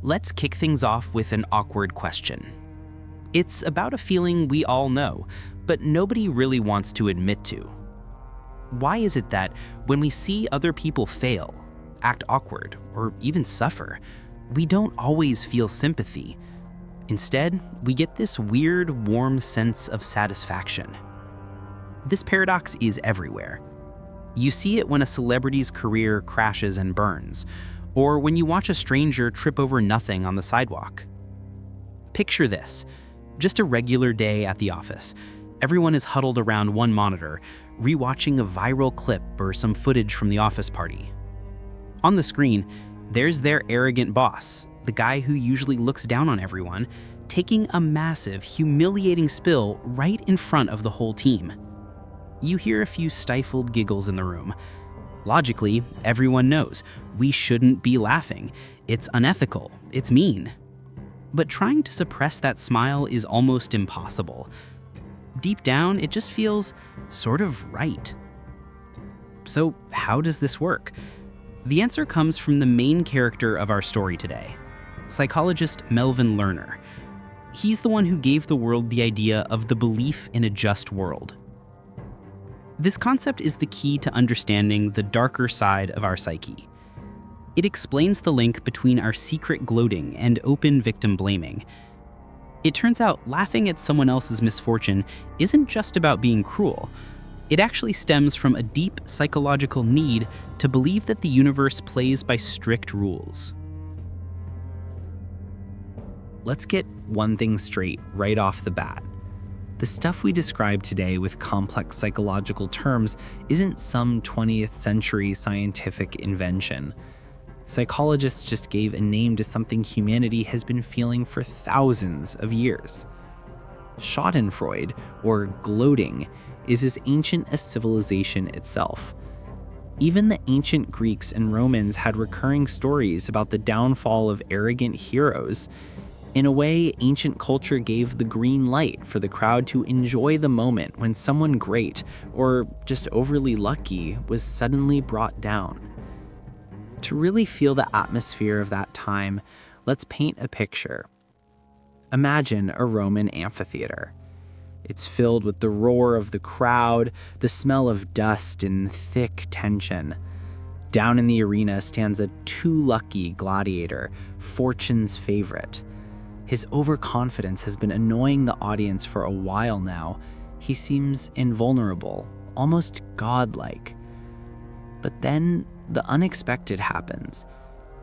Let's kick things off with an awkward question. It's about a feeling we all know, but nobody really wants to admit to. Why is it that when we see other people fail, act awkward, or even suffer, we don't always feel sympathy? Instead, we get this weird, warm sense of satisfaction. This paradox is everywhere. You see it when a celebrity's career crashes and burns, or when you watch a stranger trip over nothing on the sidewalk. Picture this, just a regular day at the office. Everyone is huddled around one monitor, rewatching a viral clip or some footage from the office party. On the screen, there's their arrogant boss, the guy who usually looks down on everyone, taking a massive, humiliating spill right in front of the whole team. You hear a few stifled giggles in the room. Logically, everyone knows we shouldn't be laughing. It's unethical. It's mean. But trying to suppress that smile is almost impossible. Deep down, it just feels sort of right. So how does this work? The answer comes from the main character of our story today, psychologist Melvin Lerner. He's the one who gave the world the idea of the belief in a just world. This concept is the key to understanding the darker side of our psyche. It explains the link between our secret gloating and open victim blaming. It turns out laughing at someone else's misfortune isn't just about being cruel. It actually stems from a deep psychological need to believe that the universe plays by strict rules. Let's get one thing straight right off the bat. The stuff we describe today with complex psychological terms isn't some 20th century scientific invention. Psychologists just gave a name to something humanity has been feeling for thousands of years. Schadenfreude, or gloating, is as ancient as civilization itself. Even the ancient Greeks and Romans had recurring stories about the downfall of arrogant heroes. In a way, ancient culture gave the green light for the crowd to enjoy the moment when someone great, or just overly lucky, was suddenly brought down. To really feel the atmosphere of that time, let's paint a picture. Imagine a Roman amphitheater. It's filled with the roar of the crowd, the smell of dust and thick tension. Down in the arena stands a too-lucky gladiator, fortune's favorite. His overconfidence has been annoying the audience for a while now. He seems invulnerable, almost godlike. But then the unexpected happens.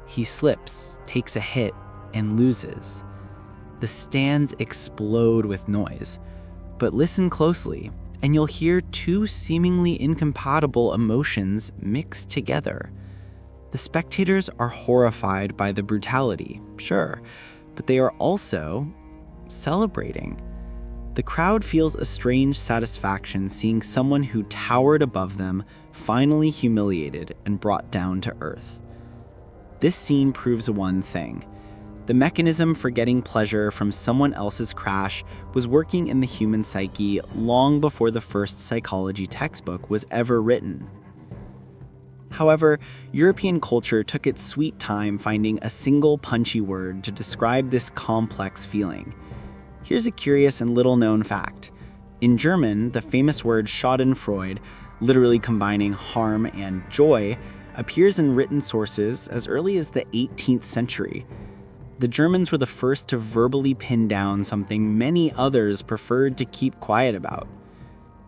He slips, takes a hit, and loses. The stands explode with noise. But listen closely, and you'll hear two seemingly incompatible emotions mixed together. The spectators are horrified by the brutality, sure, but they are also celebrating. The crowd feels a strange satisfaction seeing someone who towered above them finally humiliated and brought down to earth. This scene proves one thing. The mechanism for getting pleasure from someone else's crash was working in the human psyche long before the first psychology textbook was ever written. However, European culture took its sweet time finding a single punchy word to describe this complex feeling. Here's a curious and little-known fact. In German, the famous word Schadenfreude, literally combining harm and joy, appears in written sources as early as the 18th century. The Germans were the first to verbally pin down something many others preferred to keep quiet about.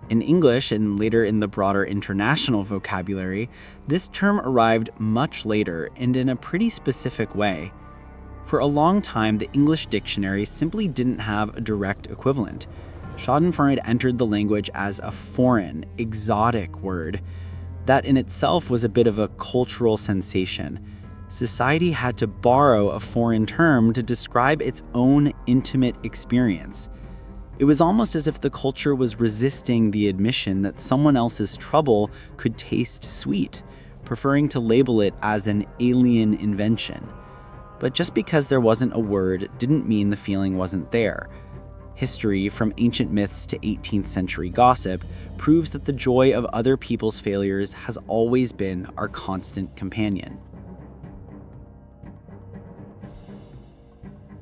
In English, and later in the broader international vocabulary, this term arrived much later and in a pretty specific way. For a long time, the English dictionary simply didn't have a direct equivalent. Schadenfreude entered the language as a foreign, exotic word. That in itself was a bit of a cultural sensation. Society had to borrow a foreign term to describe its own intimate experience. It was almost as if the culture was resisting the admission that someone else's trouble could taste sweet, preferring to label it as an alien invention. But just because there wasn't a word didn't mean the feeling wasn't there. History, from ancient myths to 18th century gossip, proves that the joy of other people's failures has always been our constant companion.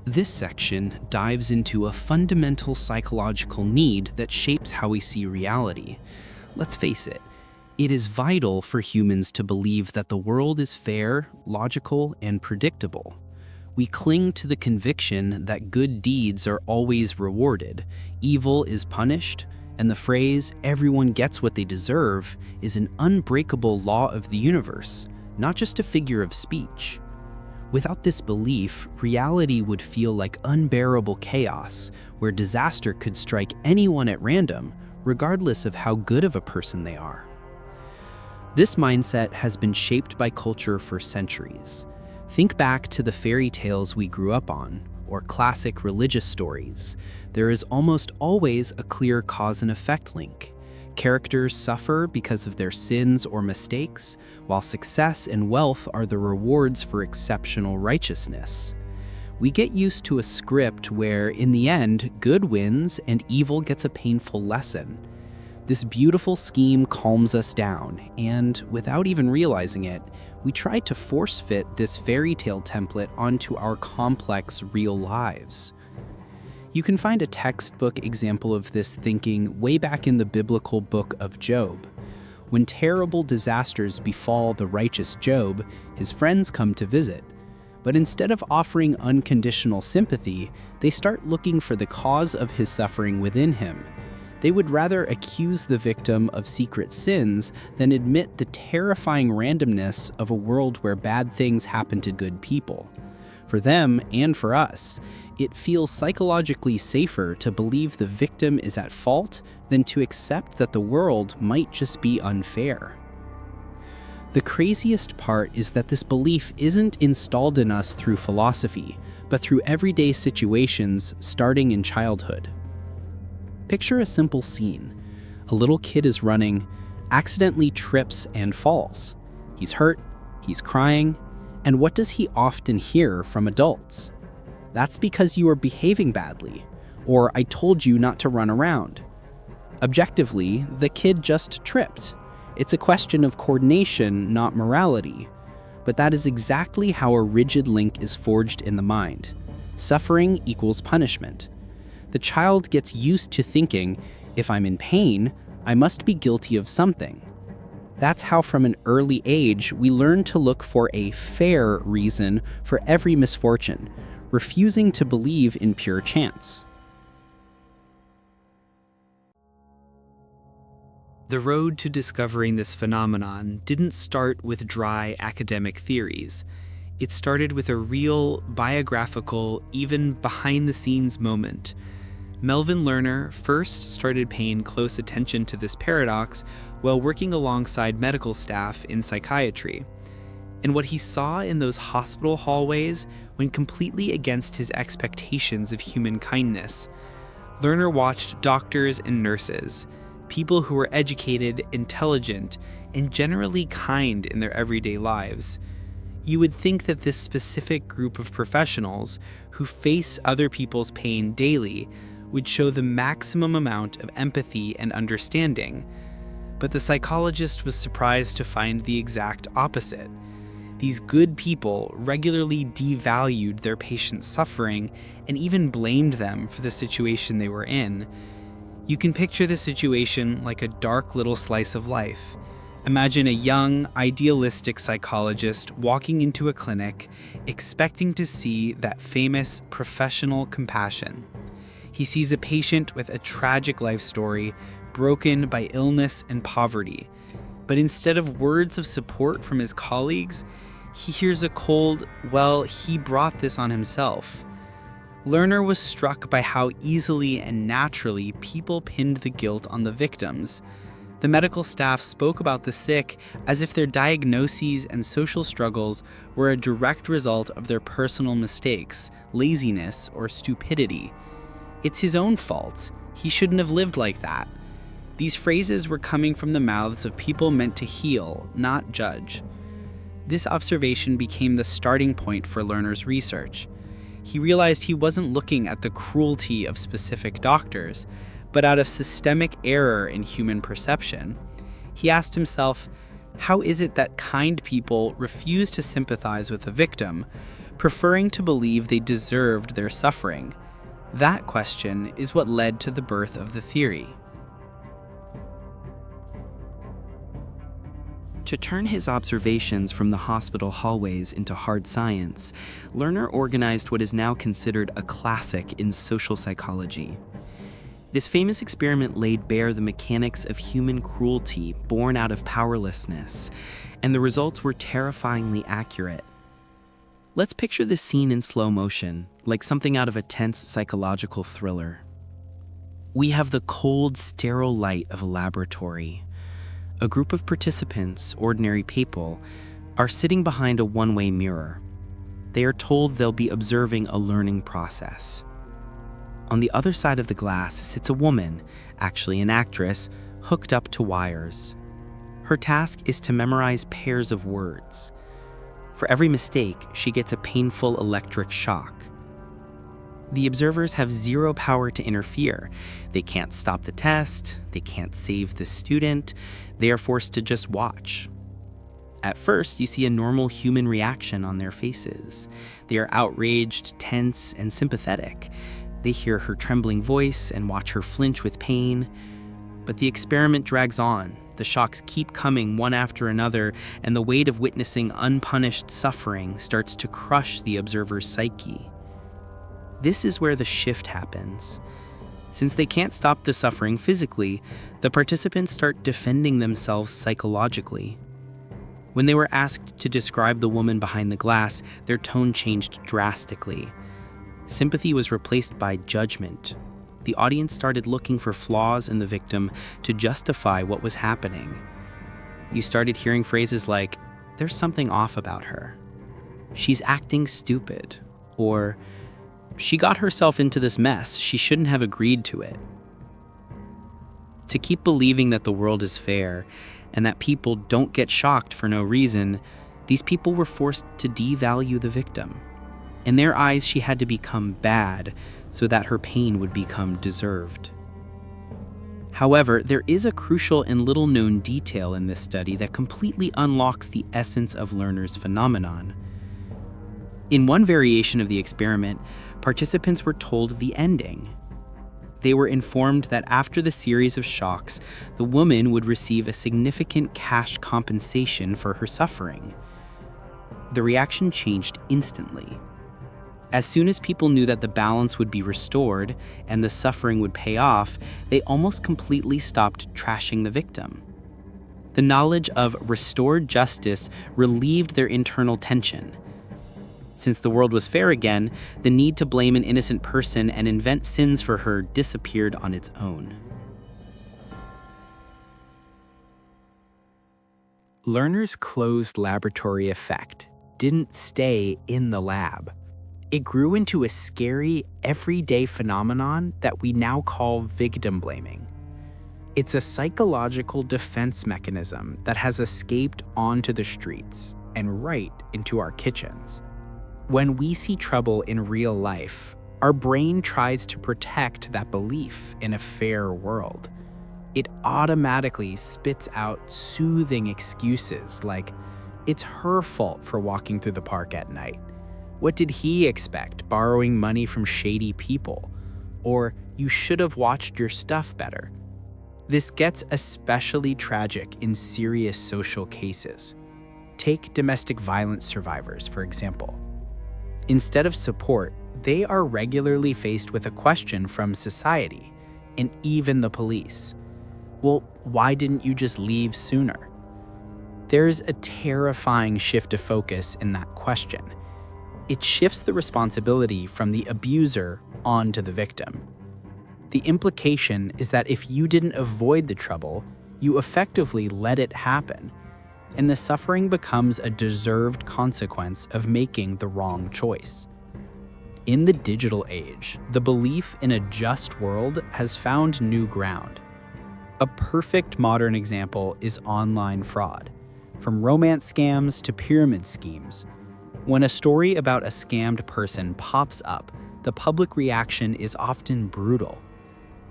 This section dives into a fundamental psychological need that shapes how we see reality. Let's face it, it is vital for humans to believe that the world is fair, logical, and predictable. We cling to the conviction that good deeds are always rewarded, evil is punished, and the phrase, "everyone gets what they deserve," is an unbreakable law of the universe, not just a figure of speech. Without this belief, reality would feel like unbearable chaos, where disaster could strike anyone at random, regardless of how good of a person they are. This mindset has been shaped by culture for centuries. Think back to the fairy tales we grew up on, or classic religious stories. There is almost always a clear cause and effect link. Characters suffer because of their sins or mistakes, while success and wealth are the rewards for exceptional righteousness. We get used to a script where, in the end, good wins and evil gets a painful lesson. This beautiful scheme calms us down, and without even realizing it, we try to force-fit this fairy tale template onto our complex, real lives. You can find a textbook example of this thinking way back in the biblical book of Job. When terrible disasters befall the righteous Job, his friends come to visit. But instead of offering unconditional sympathy, they start looking for the cause of his suffering within him. They would rather accuse the victim of secret sins than admit the terrifying randomness of a world where bad things happen to good people. For them, and for us, it feels psychologically safer to believe the victim is at fault than to accept that the world might just be unfair. The craziest part is that this belief isn't installed in us through philosophy, but through everyday situations starting in childhood. Picture a simple scene. A little kid is running, accidentally trips and falls. He's hurt, he's crying, and what does he often hear from adults? "That's because you are behaving badly," or "I told you not to run around." Objectively, the kid just tripped. It's a question of coordination, not morality. But that is exactly how a rigid link is forged in the mind. Suffering equals punishment. The child gets used to thinking, if I'm in pain, I must be guilty of something. That's how from an early age we learn to look for a fair reason for every misfortune, refusing to believe in pure chance. The road to discovering this phenomenon didn't start with dry academic theories. It started with a real, biographical, even behind-the-scenes moment. Melvin Lerner first started paying close attention to this paradox while working alongside medical staff in psychiatry. And what he saw in those hospital hallways went completely against his expectations of human kindness. Lerner watched doctors and nurses, people who were educated, intelligent, and generally kind in their everyday lives. You would think that this specific group of professionals who face other people's pain daily would show the maximum amount of empathy and understanding. But the psychologist was surprised to find the exact opposite. These good people regularly devalued their patients' suffering and even blamed them for the situation they were in. You can picture the situation like a dark little slice of life. Imagine a young, idealistic psychologist walking into a clinic, expecting to see that famous professional compassion. He sees a patient with a tragic life story, broken by illness and poverty. But instead of words of support from his colleagues, he hears a cold, "Well, he brought this on himself." Lerner was struck by how easily and naturally people pinned the guilt on the victims. The medical staff spoke about the sick as if their diagnoses and social struggles were a direct result of their personal mistakes, laziness, or stupidity. It's his own fault. He shouldn't have lived like that. These phrases were coming from the mouths of people meant to heal, not judge. This observation became the starting point for Lerner's research. He realized he wasn't looking at the cruelty of specific doctors, but out of systemic error in human perception. He asked himself, how is it that kind people refuse to sympathize with the victim, preferring to believe they deserved their suffering. That question is what led to the birth of the theory. To turn his observations from the hospital hallways into hard science, Lerner organized what is now considered a classic in social psychology. This famous experiment laid bare the mechanics of human cruelty born out of powerlessness, and the results were terrifyingly accurate. Let's picture this scene in slow motion, like something out of a tense psychological thriller. We have the cold, sterile light of a laboratory. A group of participants, ordinary people, are sitting behind a one-way mirror. They are told they'll be observing a learning process. On the other side of the glass sits a woman, actually an actress, hooked up to wires. Her task is to memorize pairs of words. For every mistake, she gets a painful electric shock. The observers have zero power to interfere. They can't stop the test, they can't save the student, they are forced to just watch. At first, you see a normal human reaction on their faces. They are outraged, tense, and sympathetic. They hear her trembling voice and watch her flinch with pain. But the experiment drags on. The shocks keep coming one after another, and the weight of witnessing unpunished suffering starts to crush the observer's psyche. This is where the shift happens. Since they can't stop the suffering physically, the participants start defending themselves psychologically. When they were asked to describe the woman behind the glass, their tone changed drastically. Sympathy was replaced by judgment. The audience started looking for flaws in the victim to justify what was happening. You started hearing phrases like, "There's something off about her," "She's acting stupid," or "She got herself into this mess, she shouldn't have agreed to it." To keep believing that the world is fair and that people don't get shocked for no reason, these people were forced to devalue the victim. In their eyes, she had to become bad so that her pain would become deserved. However, there is a crucial and little-known detail in this study that completely unlocks the essence of Lerner's phenomenon. In one variation of the experiment, participants were told the ending. They were informed that after the series of shocks, the woman would receive a significant cash compensation for her suffering. The reaction changed instantly. As soon as people knew that the balance would be restored and the suffering would pay off, they almost completely stopped trashing the victim. The knowledge of restored justice relieved their internal tension. Since the world was fair again, the need to blame an innocent person and invent sins for her disappeared on its own. Lerner's closed laboratory effect didn't stay in the lab. It grew into a scary, everyday phenomenon that we now call victim blaming. It's a psychological defense mechanism that has escaped onto the streets and right into our kitchens. When we see trouble in real life, our brain tries to protect that belief in a fair world. It automatically spits out soothing excuses like, "It's her fault for walking through the park at night. What did he expect, borrowing money from shady people?" Or, "You should have watched your stuff better." This gets especially tragic in serious social cases. Take domestic violence survivors, for example. Instead of support, they are regularly faced with a question from society, and even the police. Well, why didn't you just leave sooner? There's a terrifying shift of focus in that question. It shifts the responsibility from the abuser onto the victim. The implication is that if you didn't avoid the trouble, you effectively let it happen, and the suffering becomes a deserved consequence of making the wrong choice. In the digital age, the belief in a just world has found new ground. A perfect modern example is online fraud, from romance scams to pyramid schemes. When a story about a scammed person pops up, the public reaction is often brutal.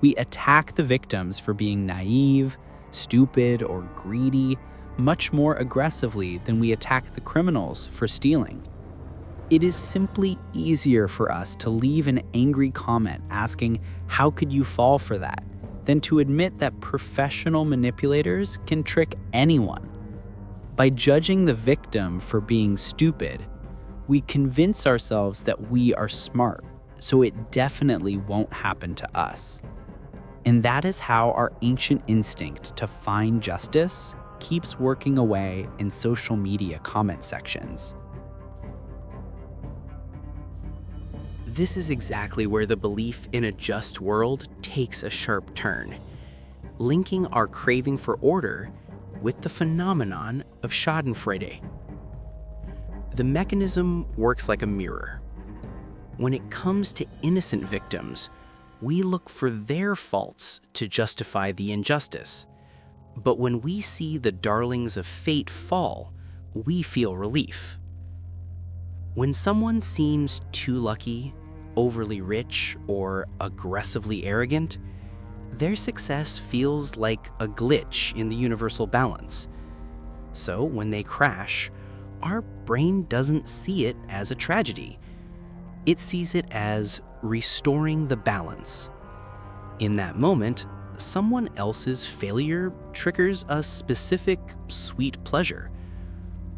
We attack the victims for being naive, stupid, or greedy, much more aggressively than we attack the criminals for stealing. It is simply easier for us to leave an angry comment asking, "How could you fall for that?" than to admit that professional manipulators can trick anyone. By judging the victim for being stupid, we convince ourselves that we are smart, so it definitely won't happen to us. And that is how our ancient instinct to find justice keeps working away in social media comment sections. This is exactly where the belief in a just world takes a sharp turn, linking our craving for order with the phenomenon of Schadenfreude. The mechanism works like a mirror. When it comes to innocent victims, we look for their faults to justify the injustice. But when we see the darlings of fate fall, we feel relief. When someone seems too lucky, overly rich, or aggressively arrogant, their success feels like a glitch in the universal balance. So when they crash, our brain doesn't see it as a tragedy. It sees it as restoring the balance. In that moment, someone else's failure triggers a specific sweet pleasure.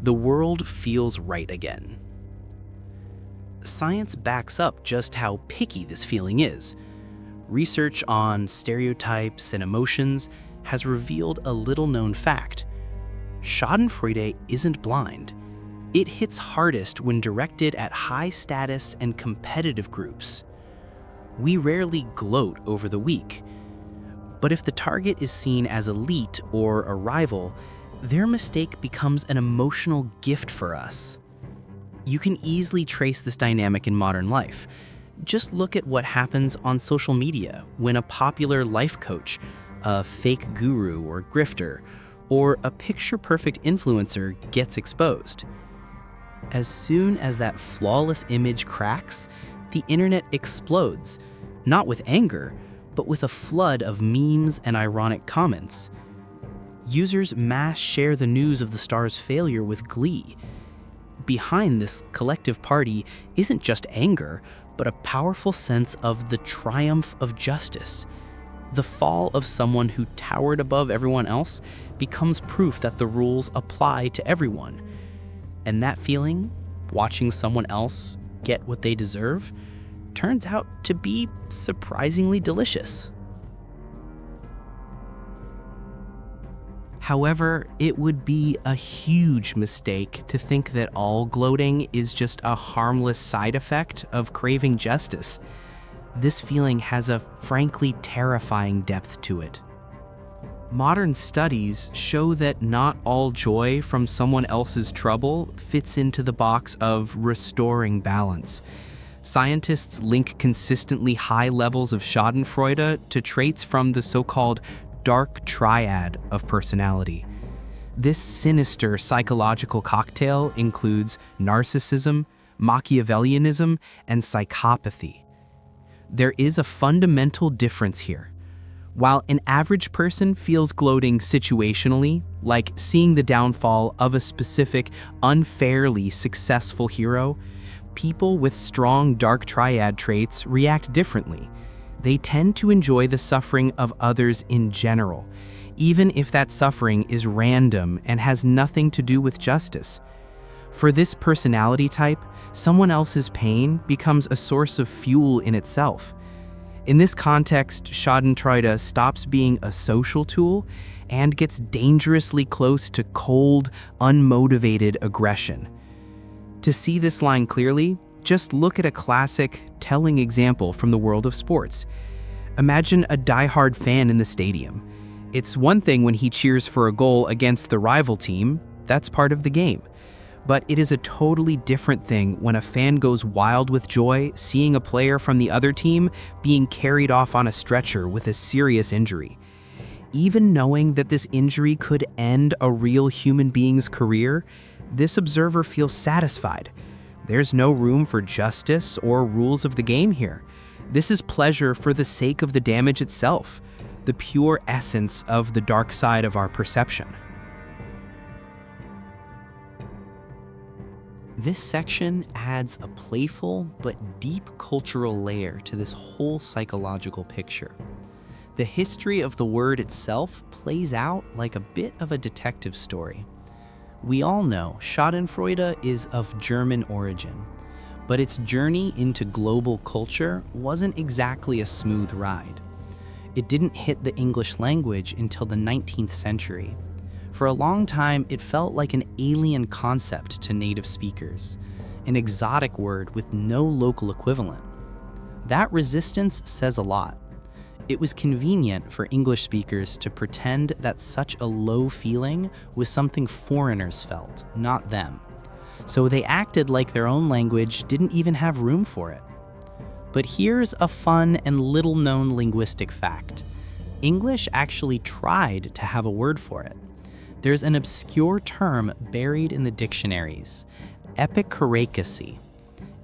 The world feels right again. Science backs up just how picky this feeling is. Research on stereotypes and emotions has revealed a little-known fact. Schadenfreude isn't blind. It hits hardest when directed at high-status and competitive groups. We rarely gloat over the weak. But if the target is seen as elite or a rival, their mistake becomes an emotional gift for us. You can easily trace this dynamic in modern life. Just look at what happens on social media when a popular life coach, a fake guru or grifter, or a picture-perfect influencer gets exposed. As soon as that flawless image cracks, the internet explodes, not with anger, but with a flood of memes and ironic comments. Users mass share the news of the star's failure with glee. Behind this collective party isn't just anger, but a powerful sense of the triumph of justice. The fall of someone who towered above everyone else becomes proof that the rules apply to everyone. And that feeling, watching someone else get what they deserve, turns out to be surprisingly delicious. However, it would be a huge mistake to think that all gloating is just a harmless side effect of craving justice. This feeling has a frankly terrifying depth to it. Modern studies show that not all joy from someone else's trouble fits into the box of restoring balance. Scientists link consistently high levels of Schadenfreude to traits from the so-called dark triad of personality. This sinister psychological cocktail includes narcissism, Machiavellianism, and psychopathy. There is a fundamental difference here. While an average person feels gloating situationally, like seeing the downfall of a specific, unfairly successful hero, people with strong dark triad traits react differently. They tend to enjoy the suffering of others in general, even if that suffering is random and has nothing to do with justice. For this personality type, someone else's pain becomes a source of fuel in itself. In this context, Schadenfreude stops being a social tool and gets dangerously close to cold, unmotivated aggression. To see this line clearly, just look at a classic, telling example from the world of sports. Imagine a diehard fan in the stadium. It's one thing when he cheers for a goal against the rival team, that's part of the game. But it is a totally different thing when a fan goes wild with joy seeing a player from the other team being carried off on a stretcher with a serious injury. Even knowing that this injury could end a real human being's career, this observer feels satisfied. There's no room for justice or rules of the game here. This is pleasure for the sake of the damage itself, the pure essence of the dark side of our perception. This section adds a playful but deep cultural layer to this whole psychological picture. The history of the word itself plays out like a bit of a detective story. We all know Schadenfreude is of German origin, but its journey into global culture wasn't exactly a smooth ride. It didn't hit the English language until the 19th century. For a long time, it felt like an alien concept to native speakers, an exotic word with no local equivalent. That resistance says a lot. It was convenient for English speakers to pretend that such a low feeling was something foreigners felt, not them. So they acted like their own language didn't even have room for it. But here's a fun and little-known linguistic fact. English actually tried to have a word for it. There's an obscure term buried in the dictionaries, epikourikacy.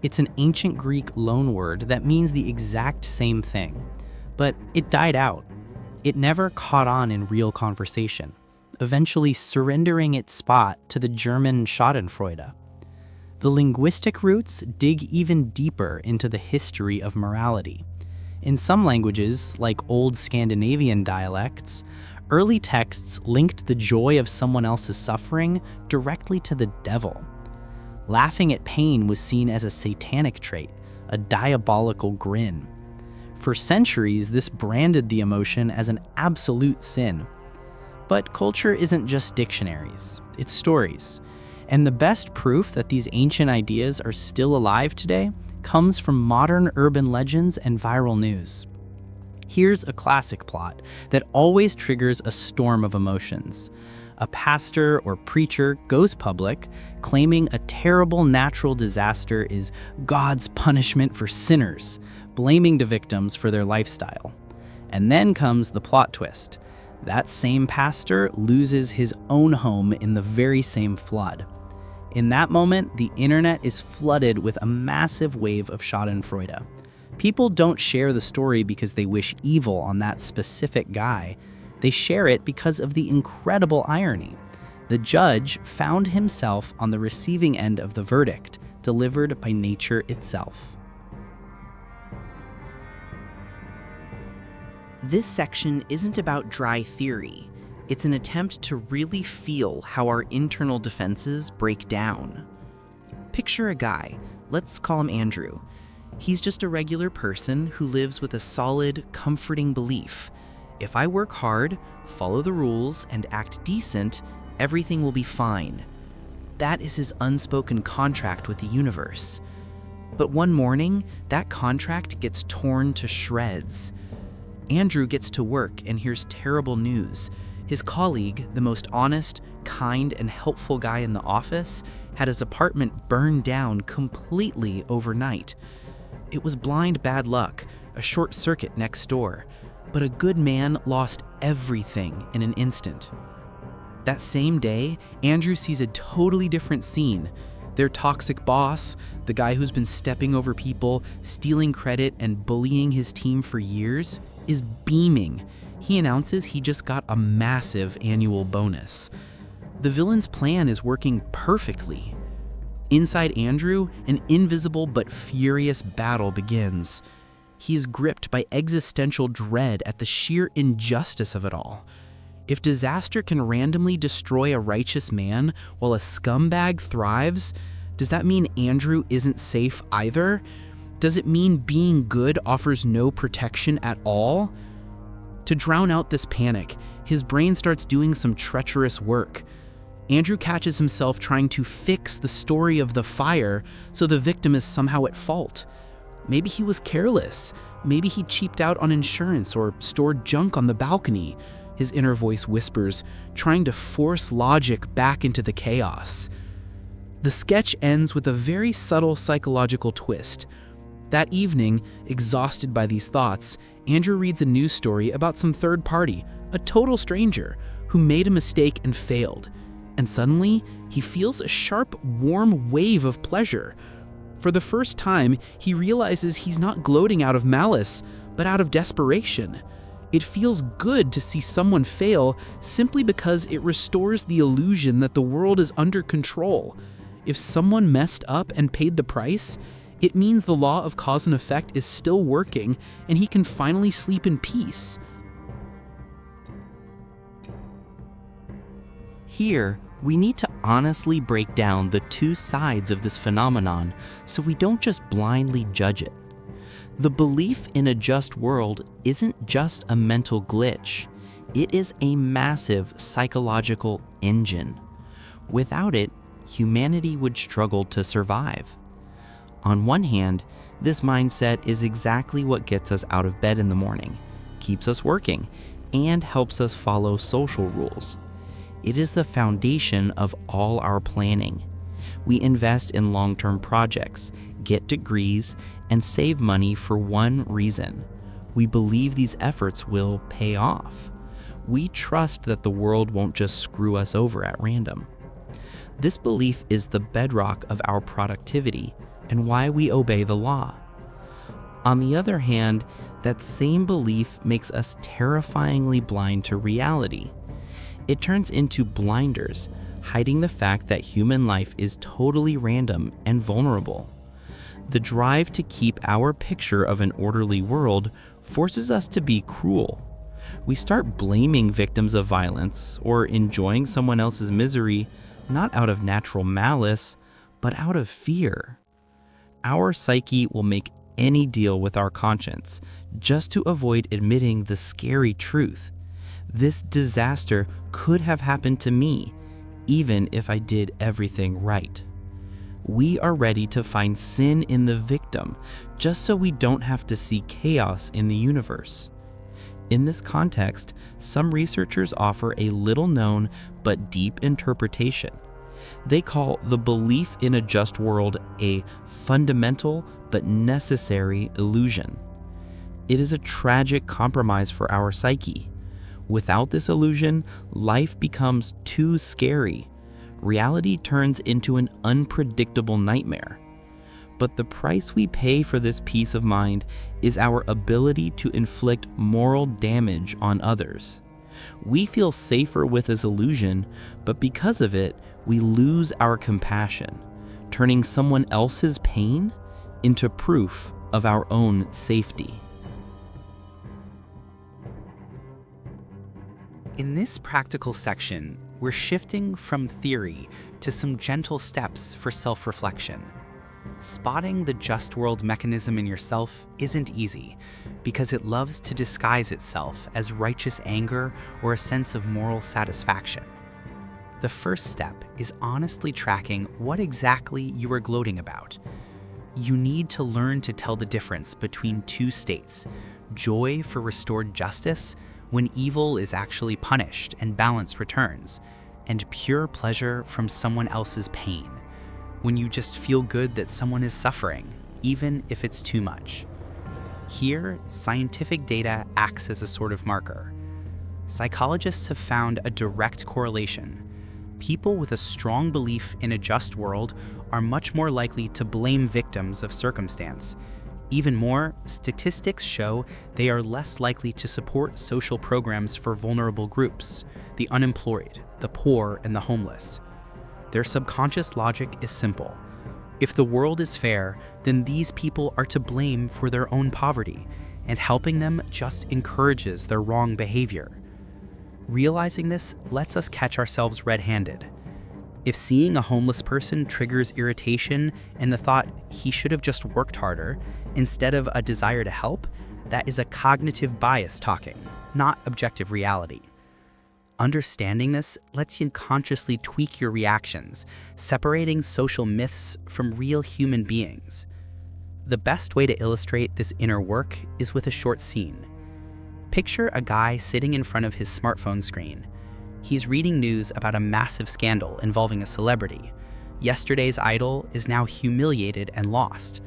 It's an ancient Greek loanword that means the exact same thing. But it died out. It never caught on in real conversation, eventually surrendering its spot to the German Schadenfreude. The linguistic roots dig even deeper into the history of morality. In some languages, like Old Scandinavian dialects, early texts linked the joy of someone else's suffering directly to the devil. Laughing at pain was seen as a satanic trait, a diabolical grin. For centuries, this branded the emotion as an absolute sin. But culture isn't just dictionaries, it's stories. And the best proof that these ancient ideas are still alive today comes from modern urban legends and viral news. Here's a classic plot that always triggers a storm of emotions. A pastor or preacher goes public, claiming a terrible natural disaster is God's punishment for sinners, blaming the victims for their lifestyle. And then comes the plot twist. That same pastor loses his own home in the very same flood. In that moment, the internet is flooded with a massive wave of Schadenfreude. People don't share the story because they wish evil on that specific guy. They share it because of the incredible irony. The judge found himself on the receiving end of the verdict, delivered by nature itself. This section isn't about dry theory. It's an attempt to really feel how our internal defenses break down. Picture a guy, let's call him Andrew. He's just a regular person who lives with a solid, comforting belief. If I work hard, follow the rules, and act decent, everything will be fine. That is his unspoken contract with the universe. But one morning, that contract gets torn to shreds. Andrew gets to work and hears terrible news. His colleague, the most honest, kind, and helpful guy in the office, had his apartment burned down completely overnight. It was blind bad luck, a short circuit next door, but a good man lost everything in an instant. That same day, Andrew sees a totally different scene. Their toxic boss, the guy who's been stepping over people, stealing credit, and bullying his team for years, is beaming. He announces he just got a massive annual bonus. The villain's plan is working perfectly. Inside Andrew, an invisible but furious battle begins. He's gripped by existential dread at the sheer injustice of it all. If disaster can randomly destroy a righteous man while a scumbag thrives, does that mean Andrew isn't safe either? Does it mean being good offers no protection at all? To drown out this panic, his brain starts doing some treacherous work. Andrew catches himself trying to fix the story of the fire so the victim is somehow at fault. Maybe he was careless. Maybe he cheaped out on insurance or stored junk on the balcony, his inner voice whispers, trying to force logic back into the chaos. The sketch ends with a very subtle psychological twist. That evening, exhausted by these thoughts, Andrew reads a news story about some third party, a total stranger, who made a mistake and failed. And suddenly, he feels a sharp, warm wave of pleasure. For the first time, he realizes he's not gloating out of malice, but out of desperation. It feels good to see someone fail simply because it restores the illusion that the world is under control. If someone messed up and paid the price, it means the law of cause and effect is still working and he can finally sleep in peace. Here, we need to honestly break down the two sides of this phenomenon so we don't just blindly judge it. The belief in a just world isn't just a mental glitch. It is a massive psychological engine. Without it, humanity would struggle to survive. On one hand, this mindset is exactly what gets us out of bed in the morning, keeps us working, and helps us follow social rules. It is the foundation of all our planning. We invest in long-term projects, get degrees, and save money for one reason. We believe these efforts will pay off. We trust that the world won't just screw us over at random. This belief is the bedrock of our productivity and why we obey the law. On the other hand, that same belief makes us terrifyingly blind to reality. It turns into blinders, hiding the fact that human life is totally random and vulnerable. The drive to keep our picture of an orderly world forces us to be cruel. We start blaming victims of violence or enjoying someone else's misery, not out of natural malice, but out of fear. Our psyche will make any deal with our conscience just to avoid admitting the scary truth. This disaster could have happened to me, even if I did everything right. We are ready to find sin in the victim, just so we don't have to see chaos in the universe. In this context, some researchers offer a little-known but deep interpretation. They call the belief in a just world a fundamental but necessary illusion. It is a tragic compromise for our psyche. Without this illusion, life becomes too scary. Reality turns into an unpredictable nightmare. But the price we pay for this peace of mind is our ability to inflict moral damage on others. We feel safer with this illusion, but because of it, we lose our compassion, turning someone else's pain into proof of our own safety. In this practical section, we're shifting from theory to some gentle steps for self-reflection. Spotting the just world mechanism in yourself isn't easy, because it loves to disguise itself as righteous anger or a sense of moral satisfaction. The first step is honestly tracking what exactly you are gloating about. You need to learn to tell the difference between two states: joy for restored justice, when evil is actually punished and balance returns, and pure pleasure from someone else's pain, when you just feel good that someone is suffering, even if it's too much. Here, scientific data acts as a sort of marker. Psychologists have found a direct correlation. People with a strong belief in a just world are much more likely to blame victims of circumstance. Even more, statistics show they are less likely to support social programs for vulnerable groups, the unemployed, the poor, and the homeless. Their subconscious logic is simple. If the world is fair, then these people are to blame for their own poverty, and helping them just encourages their wrong behavior. Realizing this lets us catch ourselves red-handed. If seeing a homeless person triggers irritation and the thought he should have just worked harder, instead of a desire to help, that is a cognitive bias talking, not objective reality. Understanding this lets you consciously tweak your reactions, separating social myths from real human beings. The best way to illustrate this inner work is with a short scene. Picture a guy sitting in front of his smartphone screen. He's reading news about a massive scandal involving a celebrity. Yesterday's idol is now humiliated and lost.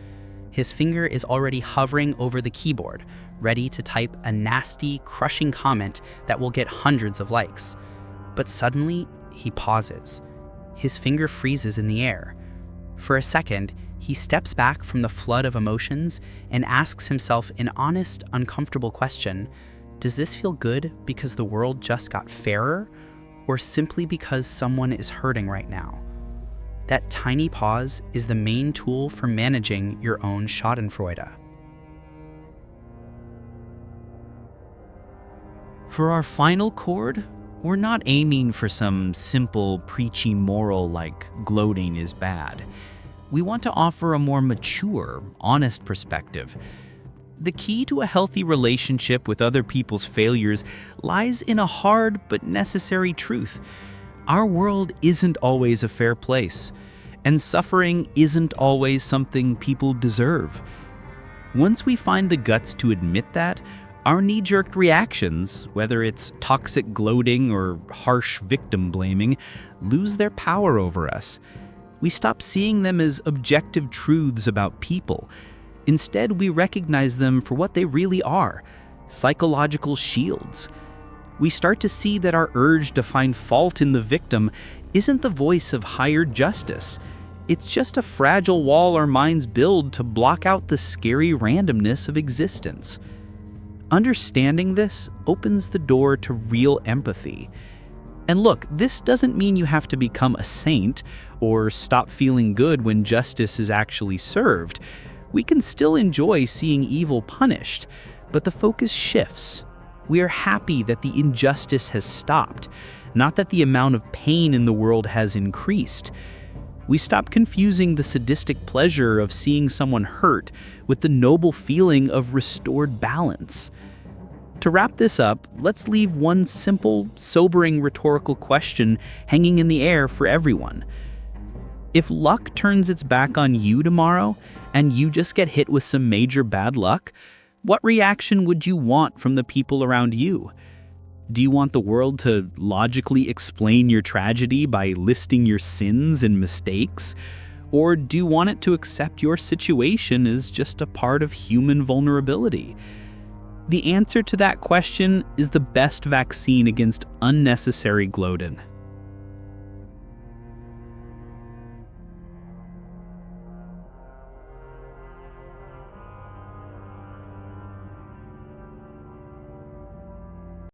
His finger is already hovering over the keyboard, ready to type a nasty, crushing comment that will get hundreds of likes. But suddenly, he pauses. His finger freezes in the air. For a second, he steps back from the flood of emotions and asks himself an honest, uncomfortable question: does this feel good because the world just got fairer, or simply because someone is hurting right now? That tiny pause is the main tool for managing your own Schadenfreude. For our final chord, we're not aiming for some simple, preachy moral like gloating is bad. We want to offer a more mature, honest perspective. The key to a healthy relationship with other people's failures lies in a hard but necessary truth. Our world isn't always a fair place, and suffering isn't always something people deserve. Once we find the guts to admit that, our knee-jerk reactions, whether it's toxic gloating or harsh victim blaming, lose their power over us. We stop seeing them as objective truths about people. Instead, we recognize them for what they really are, psychological shields. We start to see that our urge to find fault in the victim isn't the voice of higher justice. It's just a fragile wall our minds build to block out the scary randomness of existence. Understanding this opens the door to real empathy. And look, this doesn't mean you have to become a saint or stop feeling good when justice is actually served. We can still enjoy seeing evil punished, but the focus shifts. We are happy that the injustice has stopped, not that the amount of pain in the world has increased. We stop confusing the sadistic pleasure of seeing someone hurt with the noble feeling of restored balance. To wrap this up, let's leave one simple, sobering rhetorical question hanging in the air for everyone. If luck turns its back on you tomorrow, and you just get hit with some major bad luck, what reaction would you want from the people around you? Do you want the world to logically explain your tragedy by listing your sins and mistakes? Or do you want it to accept your situation as just a part of human vulnerability? The answer to that question is the best vaccine against unnecessary gloating.